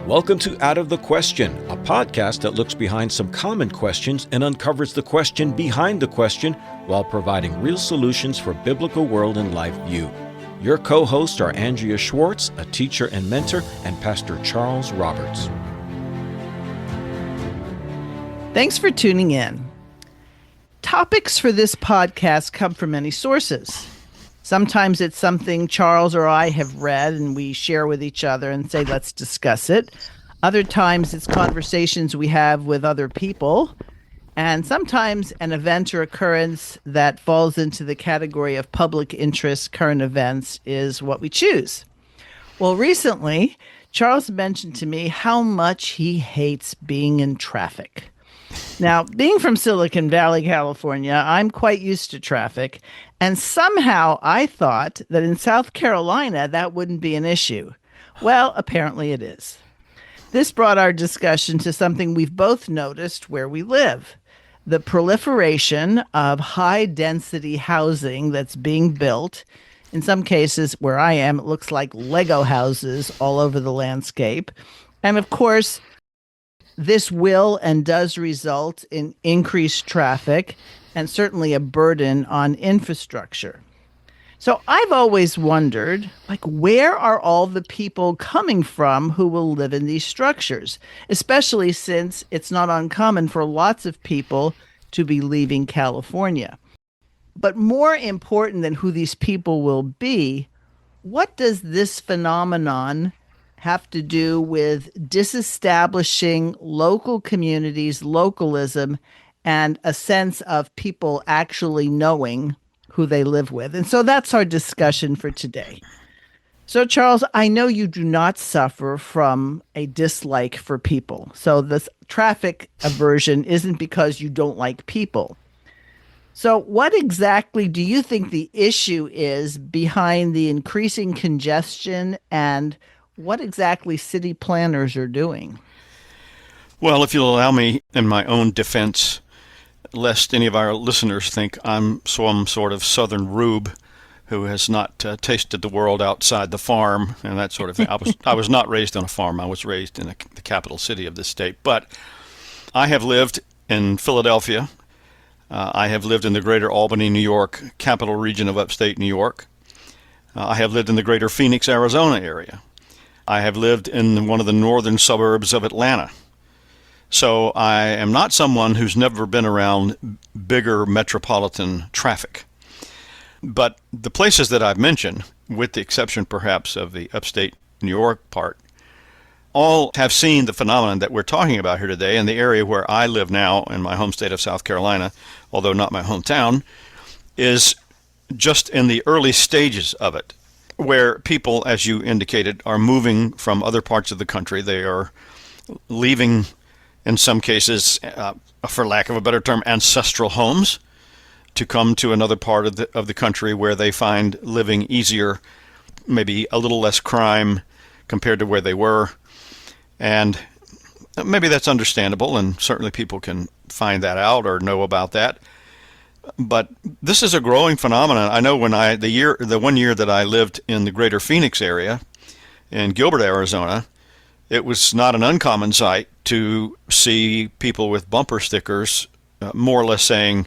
Welcome to Out of the Question, a podcast that looks behind some common questions and uncovers the question behind the question while providing real solutions for biblical world and life view. Your co-hosts are Andrea Schwartz, a teacher and mentor, and Pastor Charles Roberts. Thanks for tuning in. Topics for this podcast come from many sources. Sometimes it's something Charles or I have read and we share with each other and say, let's discuss it. Other times it's conversations we have with other people. And sometimes an event or occurrence that falls into the category of public interest, current events, is what we choose. Well, recently, Charles mentioned to me how much he hates being in traffic. Now, being from Silicon Valley, California, I'm quite used to traffic, and somehow I thought that in South Carolina that wouldn't be an issue. Well, apparently it is. This brought our discussion to something we've both noticed where we live: the proliferation of high-density housing that's being built. In some cases, where I am, it looks like Lego houses all over the landscape. And of course, this will and does result in increased traffic and certainly a burden on infrastructure. So I've always wondered, where are all the people coming from who will live in these structures, especially since it's not uncommon for lots of people to be leaving California. But more important than who these people will be, what does this phenomenon have to do with disestablishing local communities, localism, and a sense of people actually knowing who they live with? And so that's our discussion for today. So, Charles, I know you do not suffer from a dislike for people. So this traffic aversion isn't because you don't like people. So what exactly do you think the issue is behind the increasing congestion, and what exactly city planners are doing? Well, if you'll allow me, in my own defense, lest any of our listeners think I'm some sort of southern rube who has not tasted the world outside the farm and that sort of thing. I was not raised on a farm. I was raised in the capital city of this state. But I have lived in Philadelphia. I have lived in the greater Albany, New York, capital region of upstate New York. I have lived in the greater Phoenix, Arizona area. I have lived in one of the northern suburbs of Atlanta. So I am not someone who's never been around bigger metropolitan traffic. But the places that I've mentioned, with the exception perhaps of the upstate New York part, all have seen the phenomenon that we're talking about here today. In the area where I live now in my home state of South Carolina, although not my hometown, is just in the early stages of it, where people, as you indicated, are moving from other parts of the country. They are leaving, in some cases, for lack of a better term, ancestral homes to come to another part of the country where they find living easier, maybe a little less crime compared to where they were. And maybe that's understandable, and certainly people can find that out or know about that. But this is a growing phenomenon. I know when the 1 year that I lived in the greater Phoenix area in Gilbert, Arizona, it was not an uncommon sight to see people with bumper stickers more or less saying,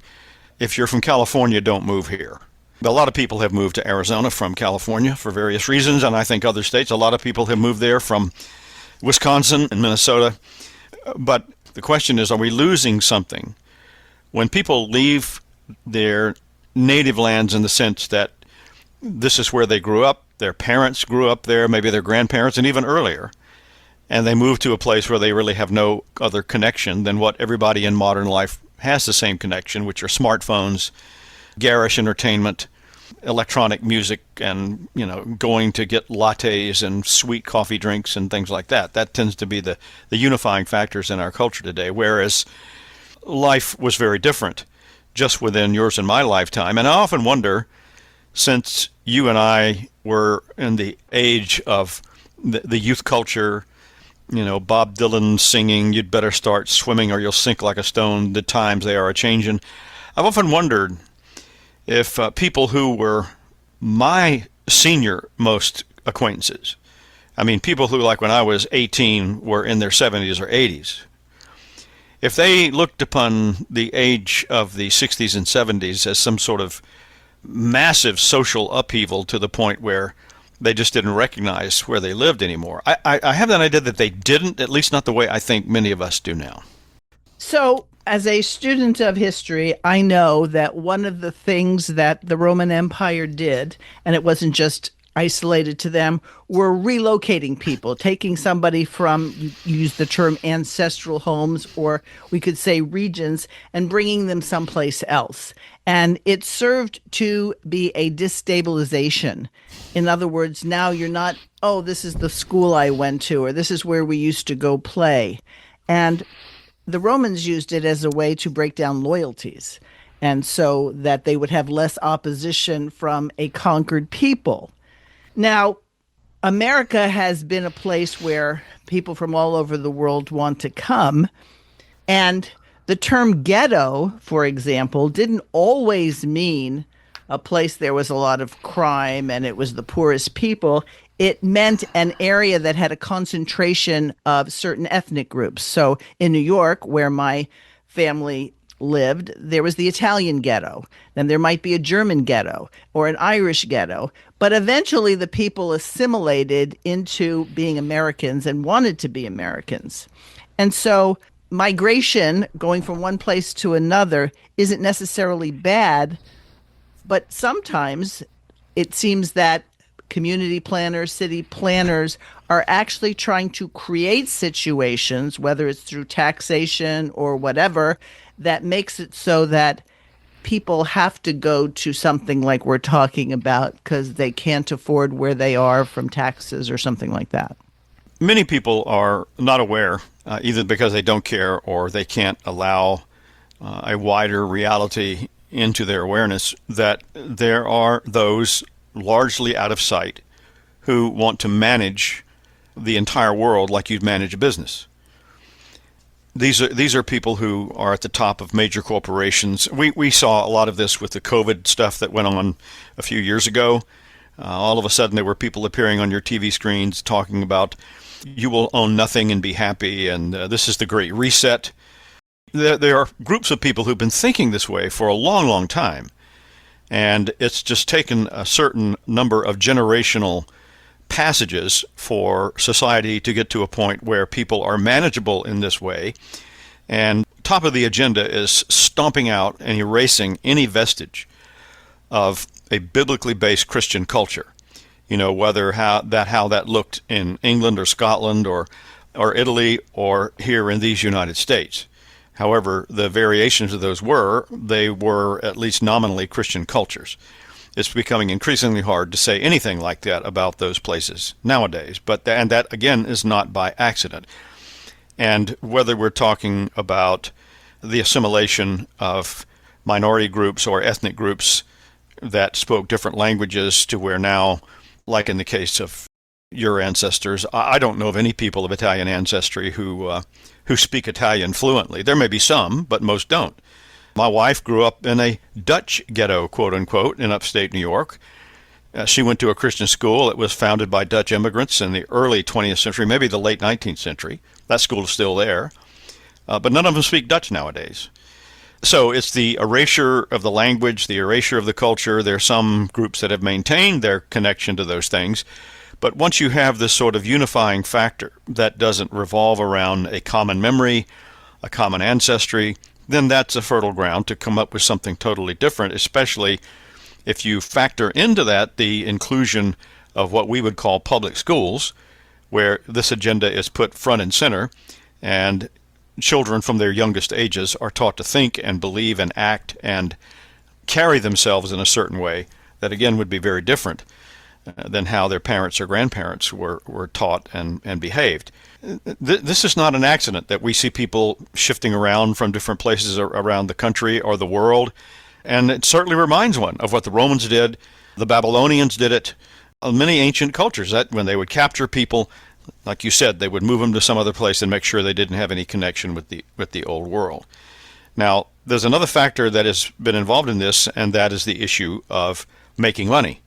if you're from California, don't move here. A lot of people have moved to Arizona from California for various reasons, and I think other states. A lot of people have moved there from Wisconsin and Minnesota. But the question is, are we losing something? When people leave their native lands in the sense that this is where they grew up, their parents grew up there, maybe their grandparents, and even earlier, and they move to a place where they really have no other connection than what everybody in modern life has the same connection, which are smartphones, garish entertainment, electronic music, and going to get lattes and sweet coffee drinks and things like that. That tends to be the unifying factors in our culture today, whereas life was very different just within yours and my lifetime. And I often wonder, since you and I were in the age of the youth culture, Bob Dylan singing, "You'd better start swimming or you'll sink like a stone, the times they are a-changin'." I've often wondered if people who were my senior most acquaintances I mean, people who, like when I was 18, were in their 70s or 80s. If they looked upon the age of the 60s and 70s as some sort of massive social upheaval to the point where they just didn't recognize where they lived anymore, I have that idea that they didn't, at least not the way I think many of us do now. So, as a student of history, I know that one of the things that the Roman Empire did, and it wasn't just isolated to them, were relocating people, taking somebody from, you use the term ancestral homes, or we could say regions, and bringing them someplace else. And it served to be a destabilization. In other words, now you're not, oh, this is the school I went to, or this is where we used to go play. And the Romans used it as a way to break down loyalties, and so that they would have less opposition from a conquered people. Now, America has been a place where people from all over the world want to come, and the term ghetto, for example, didn't always mean a place there was a lot of crime and it was the poorest people. It meant an area that had a concentration of certain ethnic groups. So in New York, where my family lived, there was the Italian ghetto. Then there might be a German ghetto or an Irish ghetto. But eventually the people assimilated into being Americans and wanted to be Americans. And so migration, going from one place to another, isn't necessarily bad, but sometimes it seems that community planners, city planners are actually trying to create situations, whether it's through taxation or whatever, that makes it so that people have to go to something like we're talking about because they can't afford where they are from taxes or something like that. Many people are not aware, either because they don't care or they can't allow a wider reality into their awareness, that there are those largely out of sight who want to manage the entire world like you'd manage a business. These are people who are at the top of major corporations. We saw a lot of this with the COVID stuff that went on a few years ago. All of a sudden there were people appearing on your TV screens talking about you will own nothing and be happy, and this is the Great Reset. There are groups of people who've been thinking this way for a long, long time. And it's just taken a certain number of generational passages for society to get to a point where people are manageable in this way. And top of the agenda is stomping out and erasing any vestige of a biblically based Christian culture. You know, whether how that looked in England or Scotland or Italy or here in these United States. However, the variations of those they were at least nominally Christian cultures. It's becoming increasingly hard to say anything like that about those places nowadays. And that, again, is not by accident. And whether we're talking about the assimilation of minority groups or ethnic groups that spoke different languages to where now, like in the case of your ancestors, I don't know of any people of Italian ancestry who speak Italian fluently. There may be some, but most don't. My wife grew up in a Dutch ghetto, quote unquote, in upstate New York. She went to a Christian school. It was founded by Dutch immigrants in the early 20th century, maybe the late 19th century. That school is still there. But none of them speak Dutch nowadays. So it's the erasure of the language, the erasure of the culture. There are some groups that have maintained their connection to those things. But once you have this sort of unifying factor that doesn't revolve around a common memory, a common ancestry, then that's a fertile ground to come up with something totally different, especially if you factor into that the inclusion of what we would call public schools, where this agenda is put front and center, and children from their youngest ages are taught to think and believe and act and carry themselves in a certain way that, again, would be very different than how their parents or grandparents were taught and behaved. This is not an accident that we see people shifting around from different places around the country or the world, and it certainly reminds one of what the Romans did, the Babylonians did it, many ancient cultures, that when they would capture people, like you said, they would move them to some other place and make sure they didn't have any connection with the old world. Now, there's another factor that has been involved in this, and that is the issue of making money.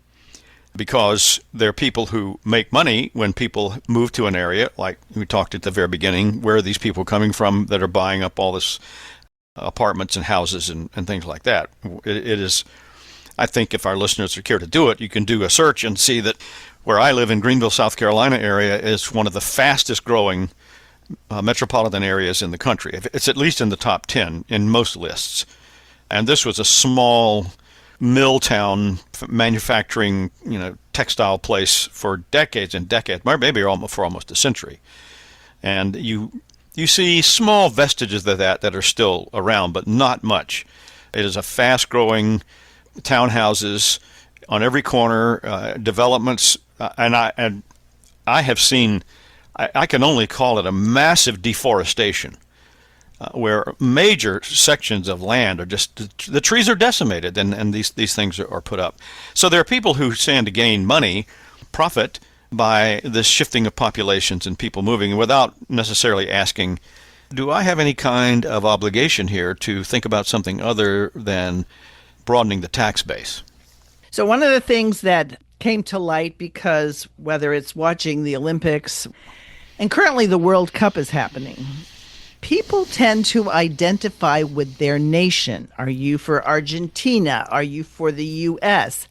because there are people who make money when people move to an area, like we talked at the very beginning. Where are these people coming from that are buying up all this apartments and houses and things like that? It is, I think if our listeners are care to do it, you can do a search and see that where I live in Greenville, South Carolina area is one of the fastest growing metropolitan areas in the country. It's at least in the top 10 in most lists. And this was a small mill town, manufacturing, textile place for decades and decades, maybe for almost a century. And you see small vestiges of that are still around, but not much. It is a fast-growing townhouses on every corner, developments, and I have seen. I can only call it a massive deforestation, where major sections of land are just, the trees are decimated, and these things are put up. So there are people who stand to gain money, profit, by this shifting of populations and people moving without necessarily asking, do I have any kind of obligation here to think about something other than broadening the tax base? So one of the things that came to light, because whether it's watching the Olympics, and currently the World Cup is happening, people tend to identify with their nation. Are you for Argentina? Are you for the U.S.?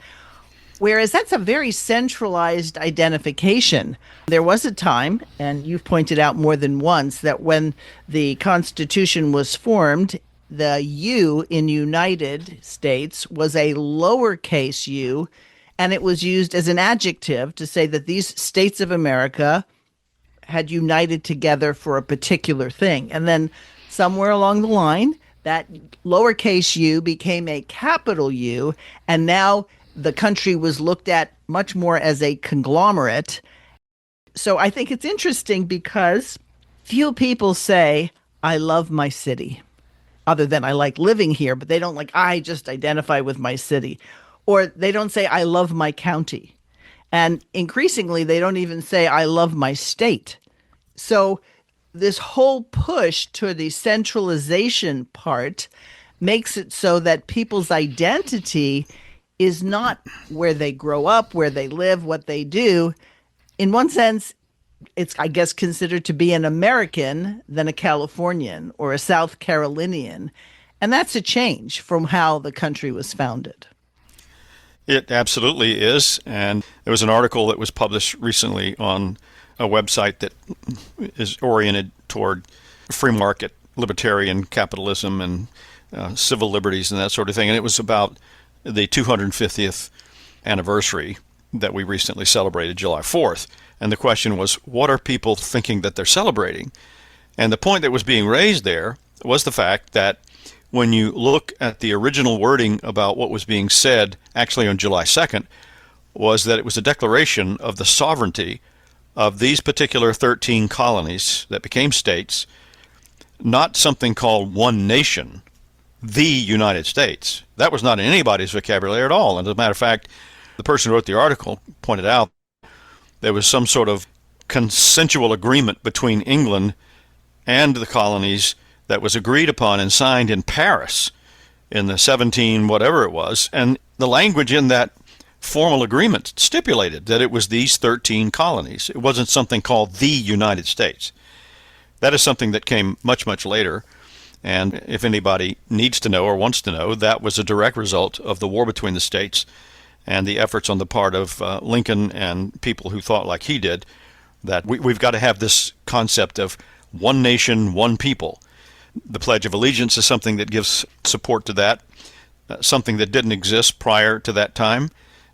Whereas that's a very centralized identification. There was a time, and you've pointed out more than once, that when the Constitution was formed, the U in United States was a lowercase u, and it was used as an adjective to say that these states of America had united together for a particular thing. And then somewhere along the line, that lowercase u became a capital U, and now the country was looked at much more as a conglomerate. So I think it's interesting because few people say, I love my city, other than I like living here, but they don't I just identify with my city. Or they don't say, I love my county. And increasingly, they don't even say, I love my state. So this whole push to the centralization part makes it so that people's identity is not where they grow up, where they live, what they do. In one sense, it's, I guess, considered to be an American than a Californian or a South Carolinian. And that's a change from how the country was founded. It absolutely is. And there was an article that was published recently on a website that is oriented toward free market, libertarian capitalism, and civil liberties and that sort of thing. And it was about the 250th anniversary that we recently celebrated, July 4th. And the question was, what are people thinking that they're celebrating? And the point that was being raised there was the fact that when you look at the original wording about what was being said actually on July 2nd, was that it was a declaration of the sovereignty of these particular 13 colonies that became states, not something called one nation, the United States. That was not in anybody's vocabulary at all. And as a matter of fact, the person who wrote the article pointed out there was some sort of consensual agreement between England and the colonies that was agreed upon and signed in Paris in the 17 whatever it was. And the language in that formal agreement stipulated that it was these 13 colonies. It wasn't something called the United States. That is something that came much, much later. And if anybody needs to know or wants to know, that was a direct result of the war between the states and the efforts on the part of Lincoln and people who thought like he did, that we've got to have this concept of one nation, one people. The Pledge of Allegiance is something that gives support to that, something that didn't exist prior to that time,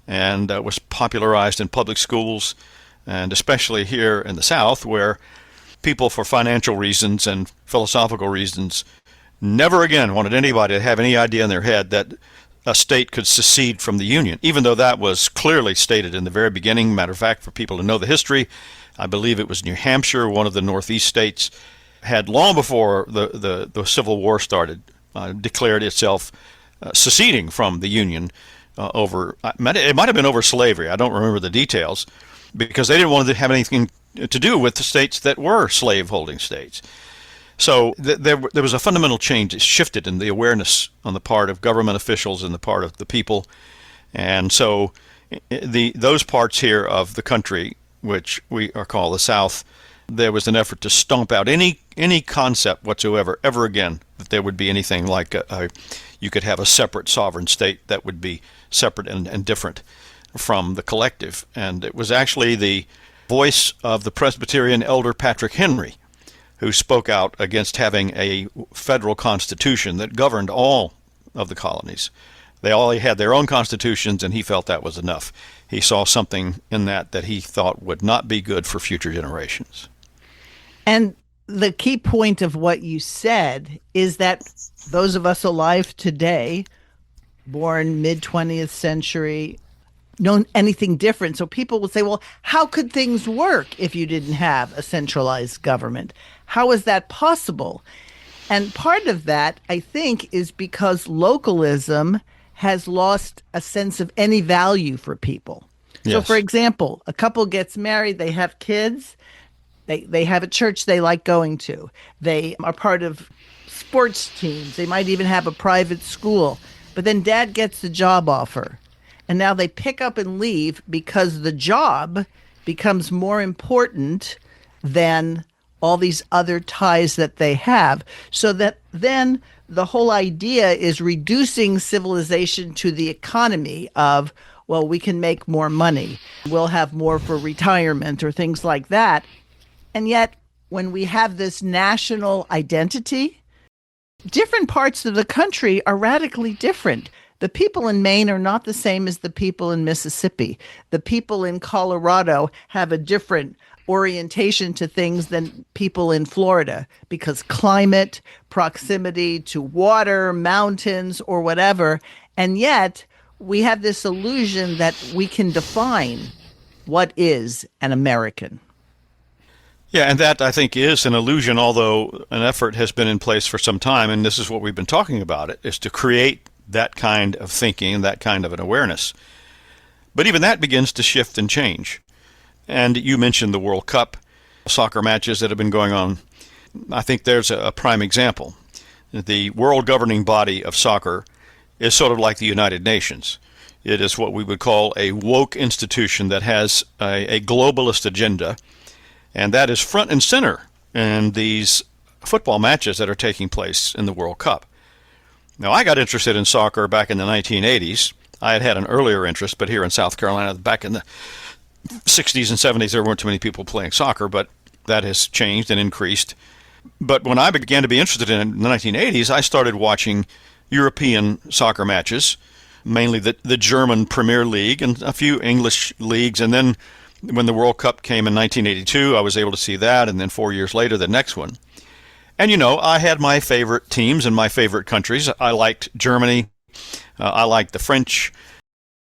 and was popularized in public schools, and especially here in the South, where people, for financial reasons and philosophical reasons, never again wanted anybody to have any idea in their head that a state could secede from the Union, even though that was clearly stated in the very beginning. Matter of fact, for people to know the history, I believe it was New Hampshire, one of the Northeast states, had long before the Civil War started, declared itself seceding from the Union over, it might have been over slavery. I don't remember the details, because they didn't want to have anything to do with the states that were slave-holding states. So there was a fundamental change. It shifted in the awareness on the part of government officials and the part of the people. And so those parts here of the country, which we are called the South, there was an effort to stomp out any concept whatsoever ever again that there would be anything like you could have a separate sovereign state that would be separate and different from the collective. And it was actually the voice of the Presbyterian elder Patrick Henry who spoke out against having a federal constitution that governed all of the colonies. They all had their own constitutions, and he felt that was enough. He saw something in that he thought would not be good for future generations. And the key point of what you said is that those of us alive today, born mid-20th century, know anything different. So people will say, well, how could things work if you didn't have a centralized government? How is that possible? And part of that, I think, is because localism has lost a sense of any value for people. Yes. So, for example, a couple gets married, they have kids, they have a church they like going to. They are part of sports teams. They might even have a private school. But then dad gets the job offer. And now they pick up and leave because the job becomes more important than all these other ties that they have. So that then the whole idea is reducing civilization to the economy of, well, we can make more money. We'll have more for retirement or things like that. And yet, when we have this national identity, different parts of the country are radically different. The people in Maine are not the same as the people in Mississippi. The people in Colorado have a different orientation to things than people in Florida because climate, proximity to water, mountains, or whatever. And yet we have this illusion that we can define what is an American. Yeah, and that, I think, is an illusion, although an effort has been in place for some time, and this is what we've been talking about, it is to create that kind of thinking and that kind of an awareness. But even that begins to shift and change. And you mentioned the World Cup soccer matches that have been going on. I think there's a prime example. The world governing body of soccer is sort of like the United Nations. It is what we would call a woke institution that has a globalist agenda, and that is front and center in these football matches that are taking place in the World Cup. Now, I got interested in soccer back in the 1980s. I had an earlier interest, but here in South Carolina, back in the 60s and 70s, there weren't too many people playing soccer, but that has changed and increased. But when I began to be interested in it in the 1980s, I started watching European soccer matches, mainly the German Premier League and a few English leagues. And then when the World Cup came in 1982, I was able to see that, and then 4 years later, the next one. And, you know, I had my favorite teams and my favorite countries. I liked Germany. I liked the French.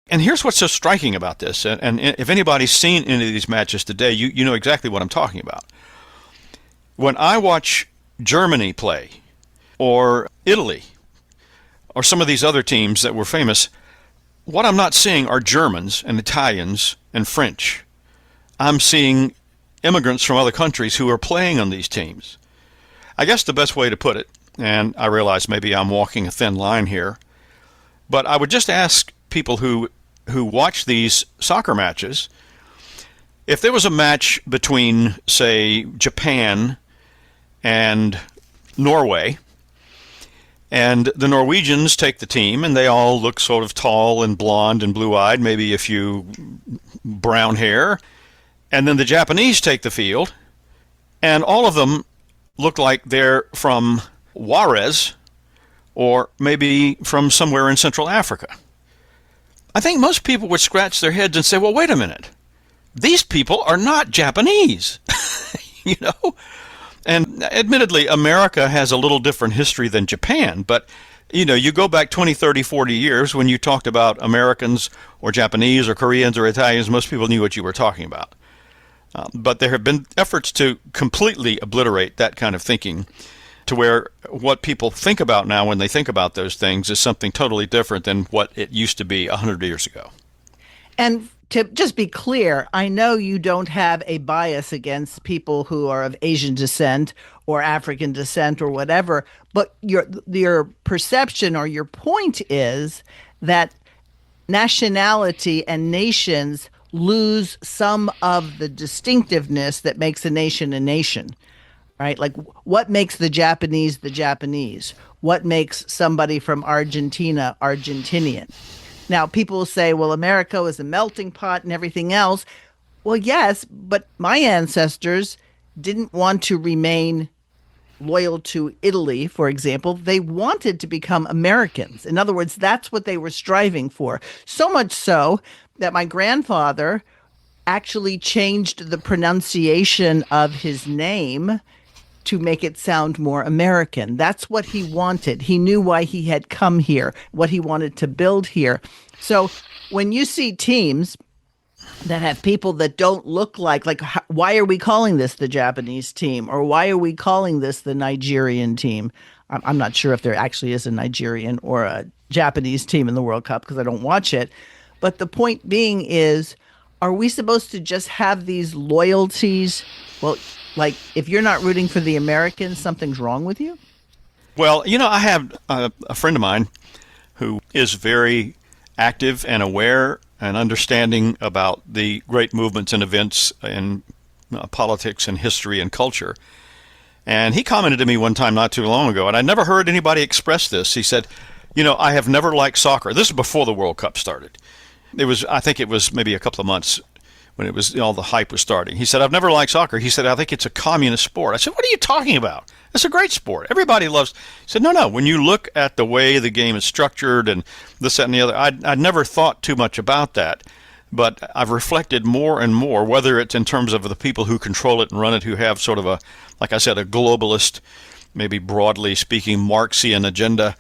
And here's what's so striking about this. And if anybody's seen any of these matches today, you know exactly what I'm talking about. When I watch Germany play, or Italy, or some of these other teams that were famous, what I'm not seeing are Germans and Italians and French. I'm seeing immigrants from other countries who are playing on these teams. I guess the best way to put it, and I realize maybe I'm walking a thin line here, but I would just ask people who watch these soccer matches, if there was a match between, say, Japan and Norway, and the Norwegians take the team, and they all look sort of tall and blonde and blue-eyed, maybe a few brown hair, and then the Japanese take the field, and all of them look like they're from Juarez or maybe from somewhere in Central Africa. I think most people would scratch their heads and say, well, wait a minute. These people are not Japanese, you know? And admittedly, America has a little different history than Japan, but, you know, you go back 20, 30, 40 years when you talked about Americans or Japanese or Koreans or Italians, most people knew what you were talking about. But there have been efforts to completely obliterate that kind of thinking to where what people think about now when they think about those things is something totally different than what it used to be 100 years ago. And to just be clear, I know you don't have a bias against people who are of Asian descent or African descent or whatever, but your perception or your point is that nationality and nations lose some of the distinctiveness that makes a nation, right? Like, what makes the Japanese the Japanese? What makes somebody from Argentina Argentinian? Now, people will say, well, America is a melting pot and everything else. Well, yes, but my ancestors didn't want to remain loyal to Italy, for example. They wanted to become Americans. In other words, that's what they were striving for. So much so that my grandfather actually changed the pronunciation of his name to make it sound more American. That's what he wanted. He knew why he had come here, what he wanted to build here. So when you see teams that have people that don't look like, why are we calling this the Japanese team? Or why are we calling this the Nigerian team? I'm not sure if there actually is a Nigerian or a Japanese team in the World Cup because I don't watch it. But the point being is, are we supposed to just have these loyalties? Well, like, if you're not rooting for the Americans, something's wrong with you? Well, I have a friend of mine who is very active and aware and understanding about the great movements and events in politics and history and culture. And he commented to me one time not too long ago, and I never heard anybody express this. He said, I have never liked soccer. This is before the World Cup started. I think it was maybe a couple of months when it was all the hype was starting. He said, I've never liked soccer. He said, I think it's a communist sport. I said, what are you talking about? It's a great sport. Everybody loves. He said, no. When you look at the way the game is structured and this, that, and the other, I'd never thought too much about that. But I've reflected more and more, whether it's in terms of the people who control it and run it, who have sort of like I said, a globalist, maybe broadly speaking, Marxian agenda,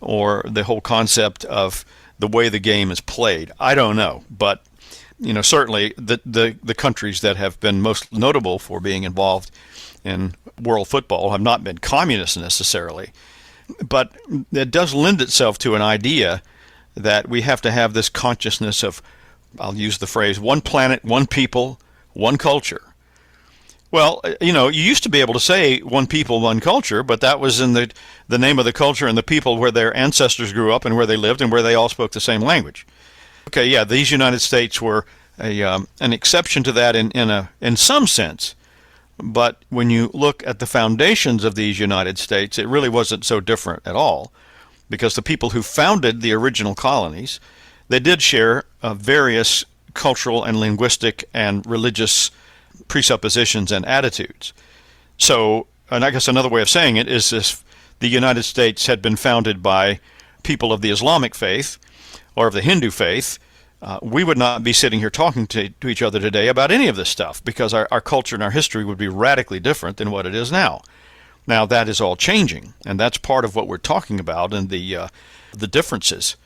or the whole concept of the way the game is played. I don't know. But certainly the countries that have been most notable for being involved in world football have not been communists necessarily. But it does lend itself to an idea that we have to have this consciousness of, I'll use the phrase, one planet, one people, one culture. Well, you used to be able to say one people, one culture, but that was in the name of the culture and the people where their ancestors grew up and where they lived and where they all spoke the same language. Okay, yeah, these United States were an exception to that in some sense. But when you look at the foundations of these United States, it really wasn't so different at all, because the people who founded the original colonies, they did share various cultural and linguistic and religious presuppositions and attitudes. So, and I guess another way of saying it is if the United States had been founded by people of the Islamic faith or of the Hindu faith, we would not be sitting here talking to each other today about any of this stuff, because our culture and our history would be radically different than what it is now. Now, that is all changing, and that's part of what we're talking about, and the differences.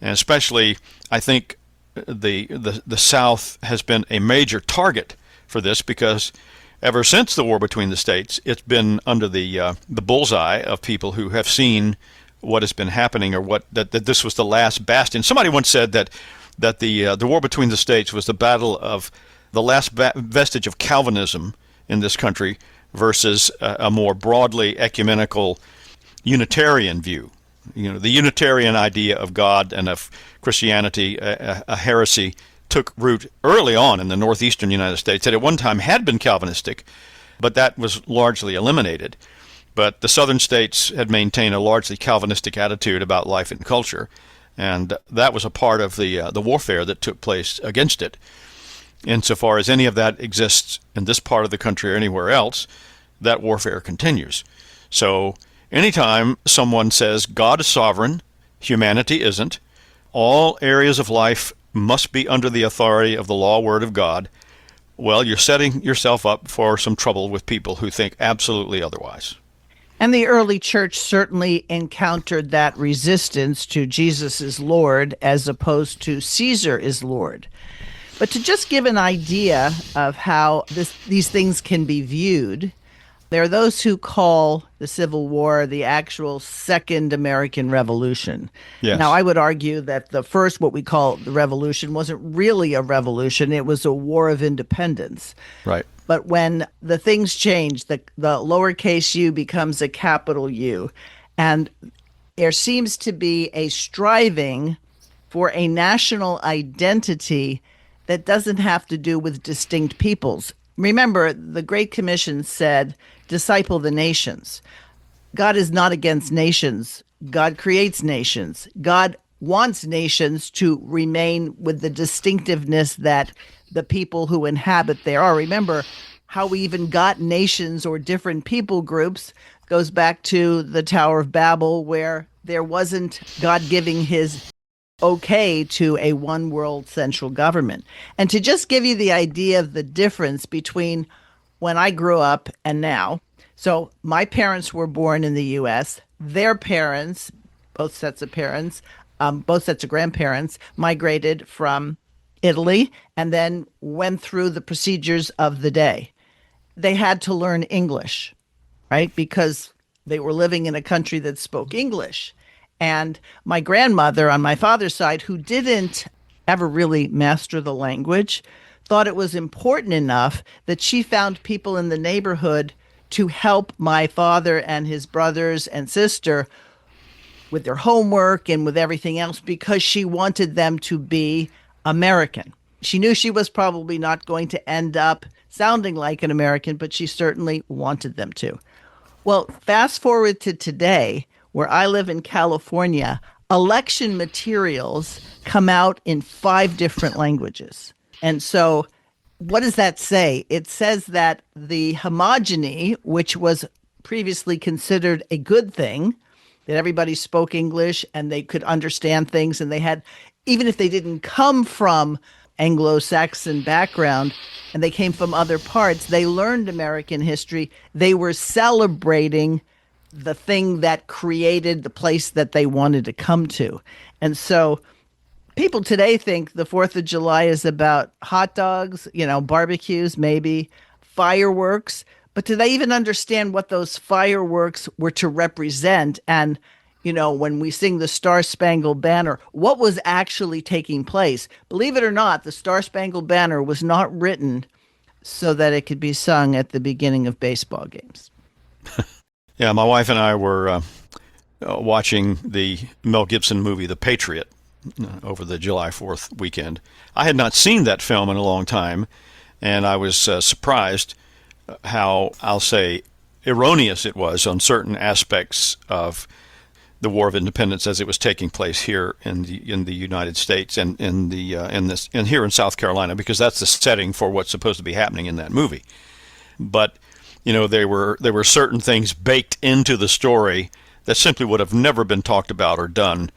And especially, I think the South has been a major target for this, because ever since the war between the states, it's been under the bullseye of people who have seen what has been happening, or that this was the last bastion. Somebody once said that the war between the states was the battle of the last vestige of Calvinism in this country versus a more broadly ecumenical Unitarian view. The Unitarian idea of God and of Christianity, a heresy, took root early on in the northeastern United States. That at one time had been Calvinistic, but that was largely eliminated. But the southern states had maintained a largely Calvinistic attitude about life and culture, and that was a part of the warfare that took place against it. Insofar as any of that exists in this part of the country or anywhere else, that warfare continues. So anytime someone says God is sovereign, humanity isn't, all areas of life must be under the authority of the law word of God, well, you're setting yourself up for some trouble with people who think absolutely otherwise. And the early church certainly encountered that resistance to Jesus is Lord as opposed to Caesar is Lord. But to just give an idea of how these things can be viewed, there are those who call the Civil War the actual Second American Revolution. Yes. Now, I would argue that the first, what we call the revolution, wasn't really a revolution. It was a war of independence. Right. But when the things change, the lowercase u becomes a capital U. And there seems to be a striving for a national identity that doesn't have to do with distinct peoples. Remember, the Great Commission said, disciple the nations. God is not against nations. God creates nations. God wants nations to remain with the distinctiveness that the people who inhabit there are. Remember, how we even got nations or different people groups goes back to the Tower of Babel, where there wasn't God giving his okay to a one world central government. And to just give you the idea of the difference between when I grew up and now. So my parents were born in the US. Their parents, both sets of parents, both sets of grandparents, migrated from Italy and then went through the procedures of the day. They had to learn English, right? Because they were living in a country that spoke English. And my grandmother on my father's side, who didn't ever really master the language, thought it was important enough that she found people in the neighborhood to help my father and his brothers and sister with their homework and with everything else because she wanted them to be American. She knew she was probably not going to end up sounding like an American, but she certainly wanted them to. Well, fast forward to today, where I live in California, election materials come out in 5 different languages. And so what does that say? It says that the homogeny, which was previously considered a good thing, that everybody spoke English and they could understand things, and they had, even if they didn't come from Anglo-Saxon background and they came from other parts, they learned American history. They were celebrating the thing that created the place that they wanted to come to. And so people today think the 4th of July is about hot dogs, barbecues, maybe fireworks. But do they even understand what those fireworks were to represent? And, when we sing the Star-Spangled Banner, what was actually taking place? Believe it or not, the Star-Spangled Banner was not written so that it could be sung at the beginning of baseball games. Yeah, my wife and I were watching the Mel Gibson movie, The Patriot, over the July 4th weekend. I had not seen that film in a long time, and I was surprised how, I'll say, erroneous it was on certain aspects of the War of Independence as it was taking place here in the United States and here in South Carolina, because that's the setting for what's supposed to be happening in that movie. But there were certain things baked into the story that simply would have never been talked about or done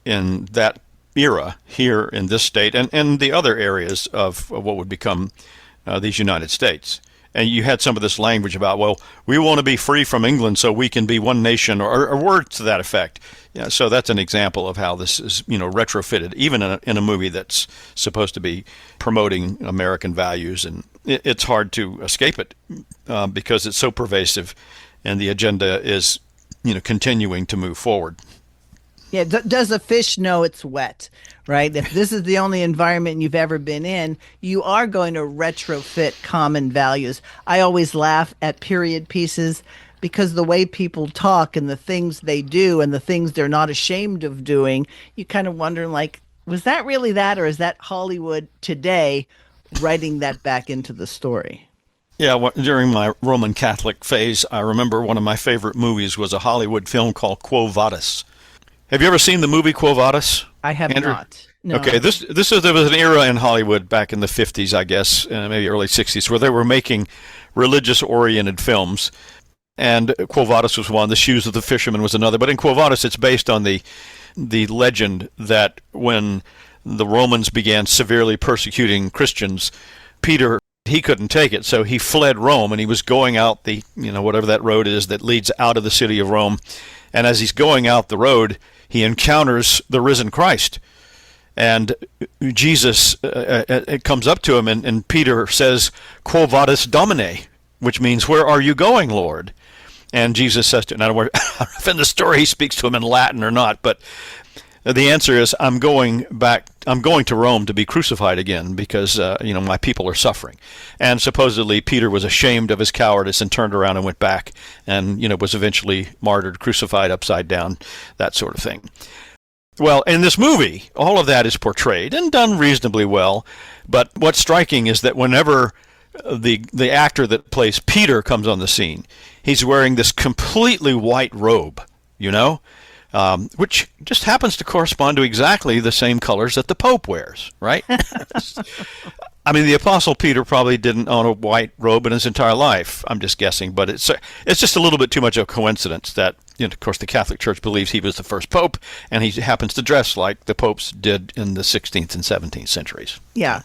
in that era here in this state and the other areas of what would become these United States. And you had some of this language about, well, we want to be free from England so we can be one nation, or words to that effect. Yeah, so that's an example of how this is, retrofitted, even in a movie that's supposed to be promoting American values. And it's hard to escape it because it's so pervasive, and the agenda is, continuing to move forward. Yeah, does a fish know it's wet, right? If this is the only environment you've ever been in, you are going to retrofit common values. I always laugh at period pieces because the way people talk and the things they do and the things they're not ashamed of doing, you kind of wonder, was that really that, or is that Hollywood today writing that back into the story? Yeah, during my Roman Catholic phase, I remember one of my favorite movies was a Hollywood film called Quo Vadis. Have you ever seen the movie Quo Vadis? I have Andrew? not. No. Okay, there was an era in Hollywood back in the 50s, I guess, maybe early 60s, where they were making religious-oriented films. And Quo Vadis was one. The Shoes of the Fisherman was another. But in Quo Vadis, it's based on the legend that when the Romans began severely persecuting Christians, Peter, he couldn't take it, so he fled Rome, and he was going out the, whatever that road is that leads out of the city of Rome. And as he's going out the road, he encounters the risen Christ. And Jesus comes up to him, and Peter says, Quo vadis Domine, which means, where are you going, Lord? And Jesus says to him, I don't know if in the story he speaks to him in Latin or not, but the answer is, I'm going to Rome to be crucified again because, my people are suffering. And supposedly Peter was ashamed of his cowardice and turned around and went back and, was eventually martyred, crucified upside down, that sort of thing. Well, in this movie, all of that is portrayed and done reasonably well. But what's striking is that whenever the actor that plays Peter comes on the scene, he's wearing this completely white robe, which just happens to correspond to exactly the same colors that the Pope wears, right? I mean, the Apostle Peter probably didn't own a white robe in his entire life. I'm just guessing, but it's just a little bit too much of a coincidence that, of course, the Catholic Church believes he was the first pope, and he happens to dress like the popes did in the 16th and 17th centuries. Yeah.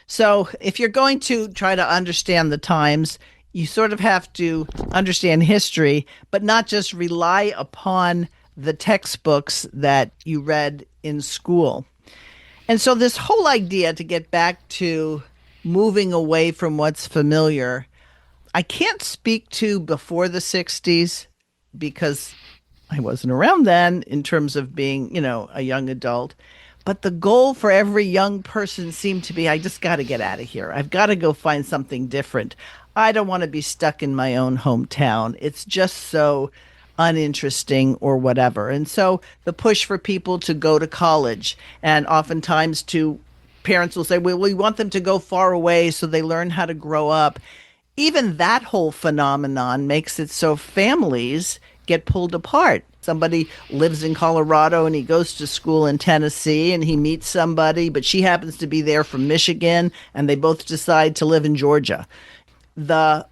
So if you're going to try to understand the times, you sort of have to understand history, but not just rely upon the textbooks that you read in school. And so this whole idea, to get back to moving away from what's familiar, I can't speak to before the 60s because I wasn't around then in terms of being, a young adult. But the goal for every young person seemed to be, I just got to get out of here. I've got to go find something different. I don't want to be stuck in my own hometown. It's just so uninteresting or whatever. And so the push for people to go to college, and oftentimes parents will say, well, we want them to go far away so they learn how to grow up. Even that whole phenomenon makes it so families get pulled apart. Somebody lives in Colorado and he goes to school in Tennessee and he meets somebody, but she happens to be there from Michigan, and they both decide to live in Georgia. The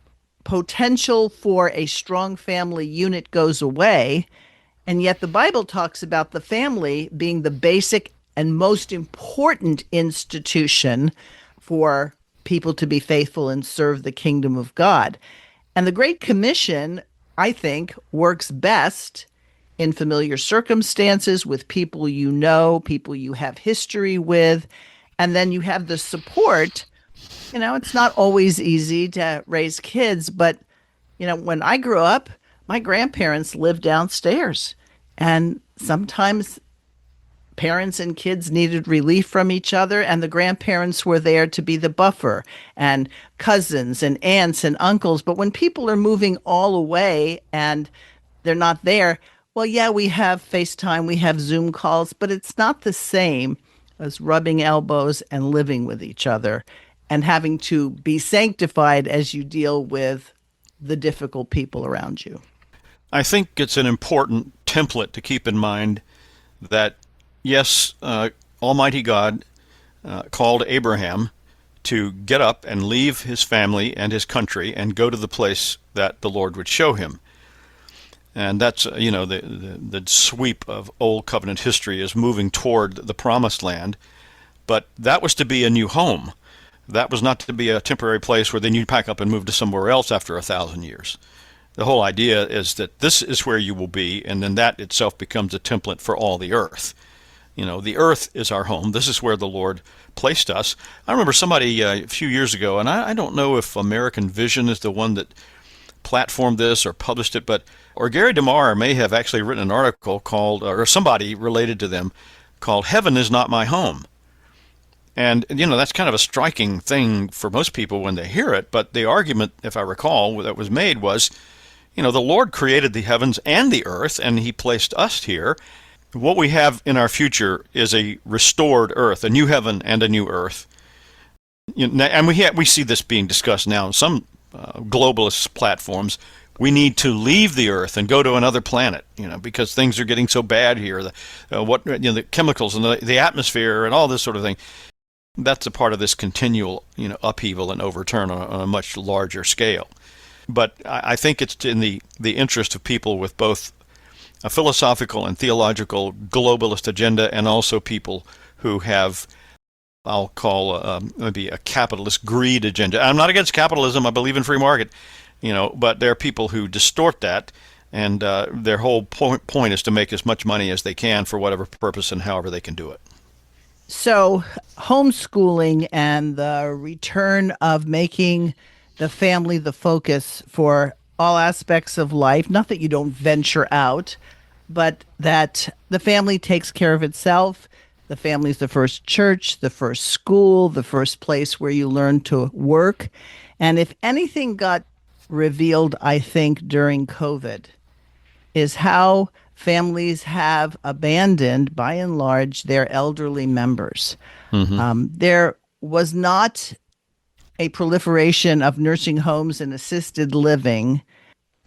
potential for a strong family unit goes away, and yet the Bible talks about the family being the basic and most important institution for people to be faithful and serve the kingdom of God. And the Great Commission, I think, works best in familiar circumstances with people people you have history with, and then you have the support. It's not always easy to raise kids, but, when I grew up, my grandparents lived downstairs, and sometimes parents and kids needed relief from each other, and the grandparents were there to be the buffer, and cousins and aunts and uncles. But when people are moving all away and they're not there, well, yeah, we have FaceTime, we have Zoom calls, but it's not the same as rubbing elbows and living with each other and having to be sanctified as you deal with the difficult people around you. I think it's an important template to keep in mind that, yes, Almighty God called Abraham to get up and leave his family and his country and go to the place that the Lord would show him. And that's, the sweep of Old Covenant history is moving toward the Promised Land. But that was to be a new home. That was not to be a temporary place where then you pack up and move to somewhere else after 1,000 years. The whole idea is that this is where you will be, and then that itself becomes a template for all the earth. The earth is our home. This is where the Lord placed us. I remember somebody a few years ago, and I don't know if American Vision is the one that platformed this or published it, or Gary DeMar may have actually written an article called, or somebody related to them, called "Heaven is Not My Home." And, that's kind of a striking thing for most people when they hear it. But the argument, if I recall, that was made was, the Lord created the heavens and the earth, and he placed us here. What we have in our future is a restored earth, a new heaven and a new earth. And we see this being discussed now on some globalist platforms. We need to leave the earth and go to another planet, because things are getting so bad here. The chemicals and the atmosphere and all this sort of thing. That's a part of this continual, upheaval and overturn on a much larger scale. But I think it's in the interest of people with both a philosophical and theological globalist agenda, and also people who have, I'll call maybe a capitalist greed agenda. I'm not against capitalism. I believe in free market, but there are people who distort that, and their whole point is to make as much money as they can for whatever purpose and however they can do it. So homeschooling and the return of making the family the focus for all aspects of life, not that you don't venture out, but that the family takes care of itself. The family is the first church, the first school, the first place where you learn to work. And if anything got revealed, I think, during COVID, is how families have abandoned, by and large, their elderly members. There was not a proliferation of nursing homes and assisted living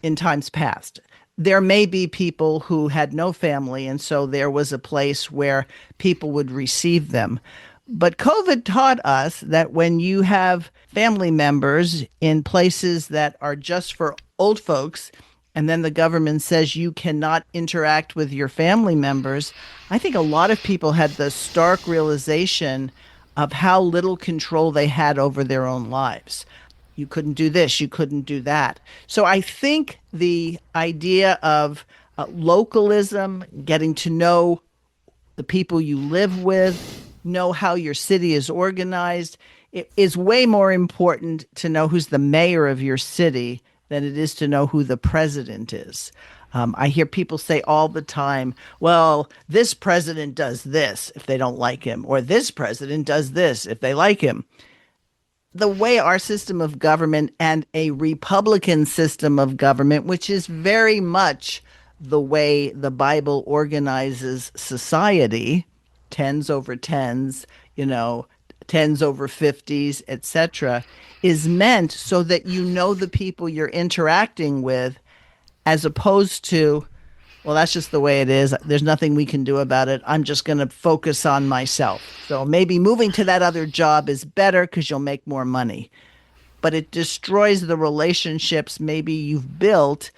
in times past. There may be people who had no family, and so there was a place where people would receive them. But COVID taught us that when you have family members in places that are just for old folks, and then the government says you cannot interact with your family members, I think a lot of people had the stark realization of how little control they had over their own lives. You couldn't do this, you couldn't do that. So I think the idea of localism, getting to know the people you live with, know how your city is organized, it is way more important to know who's the mayor of your city than it is to know who the president is. I hear people say all the time, well, this president does this if they don't like him, or this president does this if they like him. The way our system of government and a Republican system of government, which is very much the way the Bible organizes society, tens over tens, tens over 50s, etc., is meant so that you know the people you're interacting with, as opposed to, well, that's just the way it is. There's nothing we can do about it. I'm just going to focus on myself. So maybe moving to that other job is better because you'll make more money. But it destroys the relationships maybe you've built,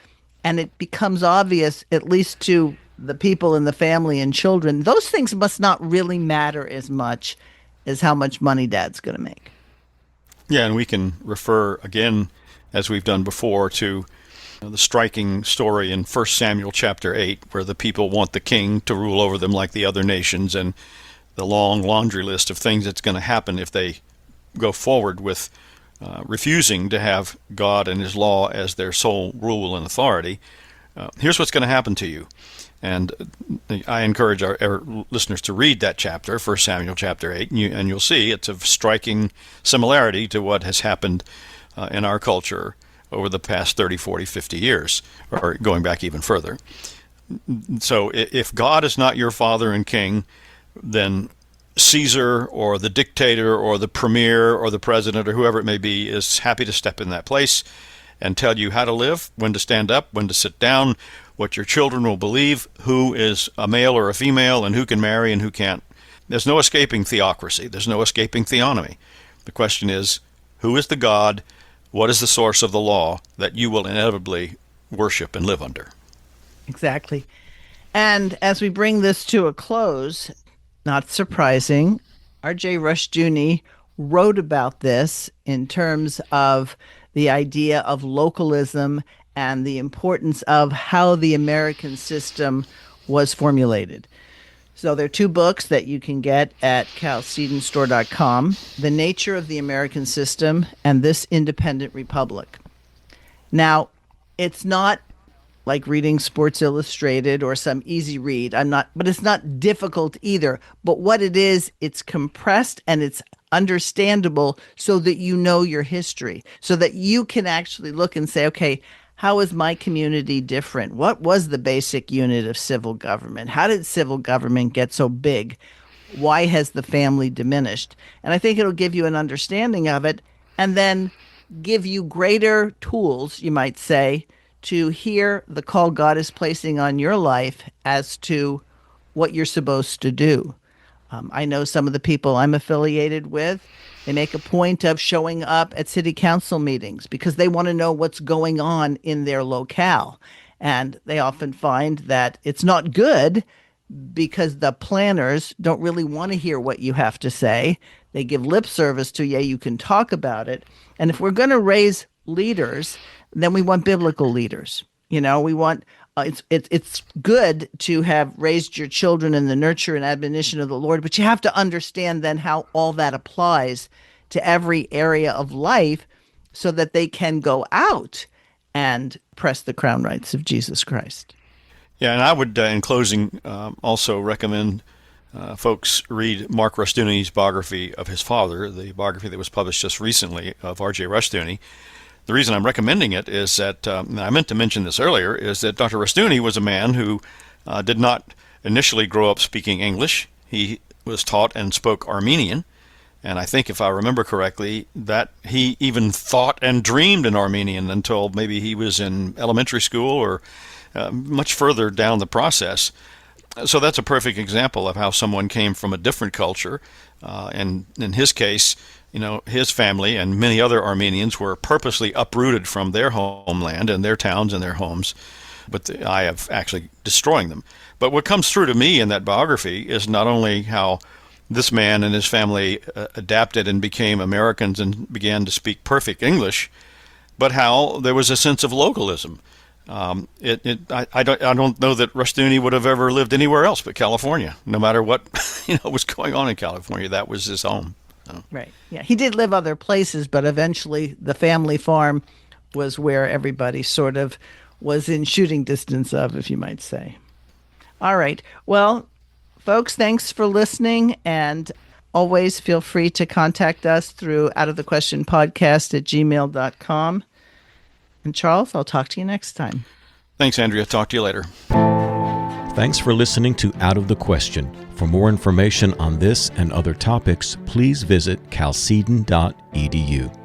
and it becomes obvious, at least to the people in the family and children, those things must not really matter as much as how much money dad's going to make. Yeah, and we can refer again, as we've done before, to the striking story in 1 Samuel chapter 8, where the people want the king to rule over them like the other nations, and the long laundry list of things that's going to happen if they go forward with refusing to have God and his law as their sole rule and authority. Here's what's going to happen to you. And I encourage our listeners to read that chapter, 1 Samuel chapter 8, and you'll see it's of striking similarity to what has happened in our culture over the past 30, 40, 50 years, or going back even further. So if God is not your father and king, then Caesar or the dictator or the premier or the president or whoever it may be is happy to step in that place and tell you how to live, when to stand up, when to sit down, what your children will believe, who is a male or a female, and who can marry and who can't. There's no escaping theocracy. There's no escaping theonomy. The question is, who is the God? What is the source of the law that you will inevitably worship and live under? Exactly. And as we bring this to a close, not surprising, R.J. Rushdoony wrote about this in terms of the idea of localism and the importance of how the American system was formulated. So there are two books that you can get at calcedenstore.com, The Nature of the American System and This Independent Republic. Now, it's not like reading Sports Illustrated or some easy read. But it's not difficult either. But what it is, it's compressed and it's understandable so that you know your history, so that you can actually look and say, okay, how is my community different? What was the basic unit of civil government? How did civil government get so big? Why has the family diminished? And I think it'll give you an understanding of it, and then give you greater tools, you might say, to hear the call God is placing on your life as to what you're supposed to do. I know some of the people I'm affiliated with, they make a point of showing up at city council meetings because they want to know what's going on in their locale. And they often find that it's not good because the planners don't really want to hear what you have to say. They give lip service to, yeah, you can talk about it. And if we're going to raise leaders, then we want biblical leaders. We want it's good to have raised your children in the nurture and admonition of the Lord, but you have to understand then how all that applies to every area of life so that they can go out and press the crown rights of Jesus Christ. Yeah, and I would, in closing, also recommend folks read Mark Rushdoony's biography of his father, the biography that was published just recently of R.J. Rushdoony. The reason I'm recommending it is that, and I meant to mention this earlier, is that Dr. Rushdoony was a man who did not initially grow up speaking English. He was taught and spoke Armenian. And I think, if I remember correctly, that he even thought and dreamed in Armenian until maybe he was in elementary school or much further down the process. So that's a perfect example of how someone came from a different culture. And in his case, his family and many other Armenians were purposely uprooted from their homeland and their towns and their homes, but the eye of actually destroying them. But what comes through to me in that biography is not only how this man and his family adapted and became Americans and began to speak perfect English, but how there was a sense of localism. I don't know that Rushdoony would have ever lived anywhere else but California. No matter what was going on in California, that was his home. So. Right. Yeah, he did live other places, but eventually the family farm was where everybody sort of was in shooting distance of, if you might say. All right. Well, folks, thanks for listening, and always feel free to contact us through outofthequestionpodcast@gmail.com. And Charles, I'll talk to you next time. Thanks, Andrea. Talk to you later. Thanks for listening to Out of the Question. For more information on this and other topics, please visit chalcedon.edu.